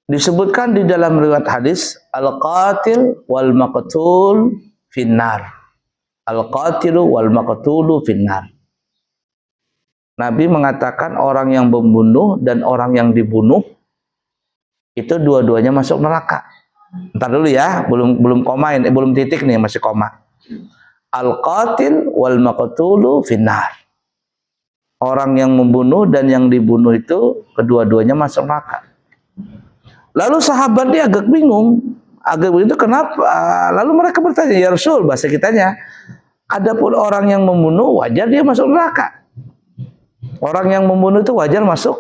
Disebutkan di dalam riwayat hadis, al-qatil wal maqtul finnar. Al-qatilu wal maqtulu finnar. Nabi mengatakan orang yang membunuh dan orang yang dibunuh itu dua-duanya masuk neraka. Ntar dulu ya, belum koma ini, belum titik nih, masih koma. Al-qatil wal maqtulu finnar. Orang yang membunuh dan yang dibunuh itu kedua-duanya masuk neraka. Lalu sahabat dia agak bingung, kenapa? Lalu mereka bertanya, ya Rasul, bahasa kitanya, adapun orang yang membunuh wajar dia masuk neraka. Orang yang membunuh itu wajar masuk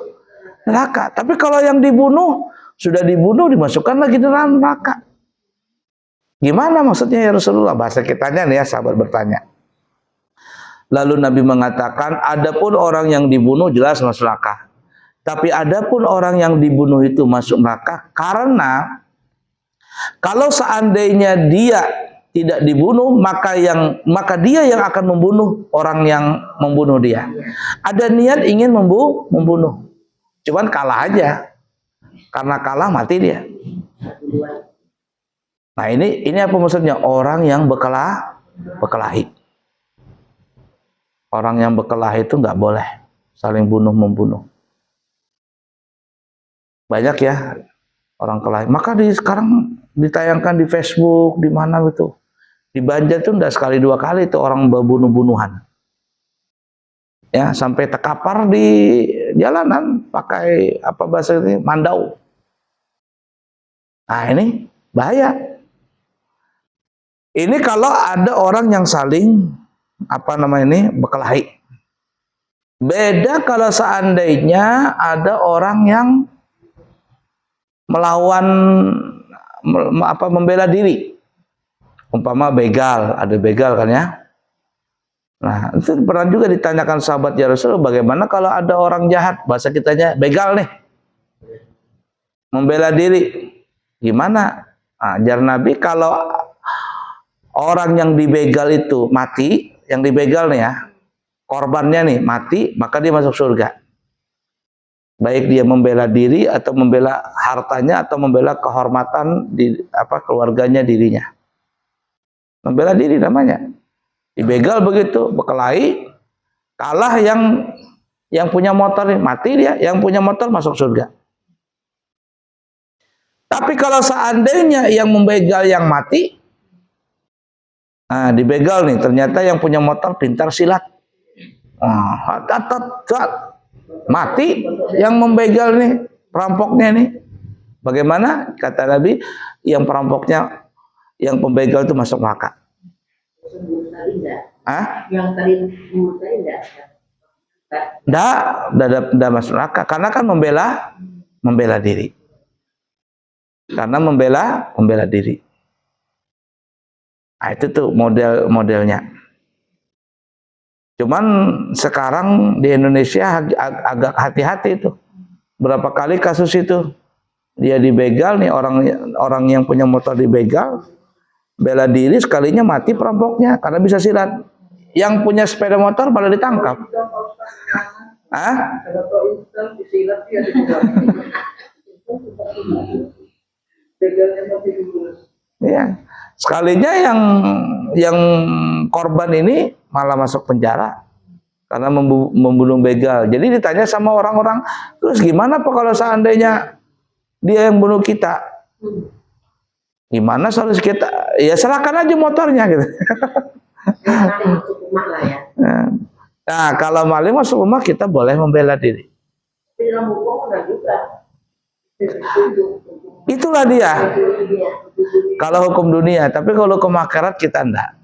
neraka. Tapi kalau yang dibunuh, sudah dibunuh dimasukkan lagi dalam neraka. Gimana maksudnya ya Rasulullah? Bahasa kitanya nih ya, sahabat bertanya. Lalu Nabi mengatakan, adapun orang yang dibunuh jelas masuk neraka. Tapi adapun orang yang dibunuh itu masuk neraka karena kalau seandainya dia tidak dibunuh, maka dia yang akan membunuh orang yang membunuh dia. Ada niat ingin membunuh. Cuman kalah aja. Karena kalah mati dia. Nah, ini apa maksudnya? Orang yang berkelahi. Orang yang berkelahi itu nggak boleh saling bunuh-membunuh. Banyak ya orang kelahi. Maka sekarang ditayangkan di Facebook, di mana gitu. Di Banjar itu udah sekali dua kali itu orang berbunuh-bunuhan. Ya, sampai terkapar di jalanan pakai apa bahasa ini, mandau. Nah, ini bahaya. Ini kalau ada orang yang saling berkelahi. Beda kalau seandainya ada orang yang melawan membela diri. Umpama begal, ada begal kan ya. Nah, itu pernah juga ditanyakan sahabat ya Rasulullah, bagaimana kalau ada orang jahat, bahasa kitanya begal nih, membela diri, gimana? Ajar Nabi, kalau orang yang dibegal itu mati, yang dibegal nih ya, korbannya nih mati, maka dia masuk surga. Baik dia membela diri atau membela hartanya atau membela kehormatan keluarganya, dirinya. Membela diri namanya. Dibegal begitu, berkelahi, kalah yang punya motor nih, mati dia, yang punya motor masuk surga. Tapi kalau seandainya yang membegal yang mati, dibegal nih, ternyata yang punya motor pintar silat. Mati yang membegal nih, perampoknya nih. Bagaimana? Kata Nabi, yang perampoknya, yang pembegal itu masuk neraka. Yang tadi enggak masuk neraka karena kan membela diri. Karena membela diri. Nah, itu tuh modelnya. Cuman sekarang di Indonesia agak hati-hati itu. Berapa kali kasus itu dia dibegal nih, orang yang punya motor dibegal, bela diri, sekalinya mati perampoknya karena bisa silat. Yang punya sepeda motor malah ditangkap. Ya. Sekalinya yang korban ini malah masuk penjara karena membunuh begal. Jadi ditanya sama orang-orang, terus gimana Pak kalau seandainya dia yang bunuh kita? Gimana solusi kita? Ya serahkan aja motornya gitu. Nah, kalau maling masuk rumah kita boleh membela diri. Itulah dia. Kalau hukum dunia, tapi kalau hukum akhirat kita enggak.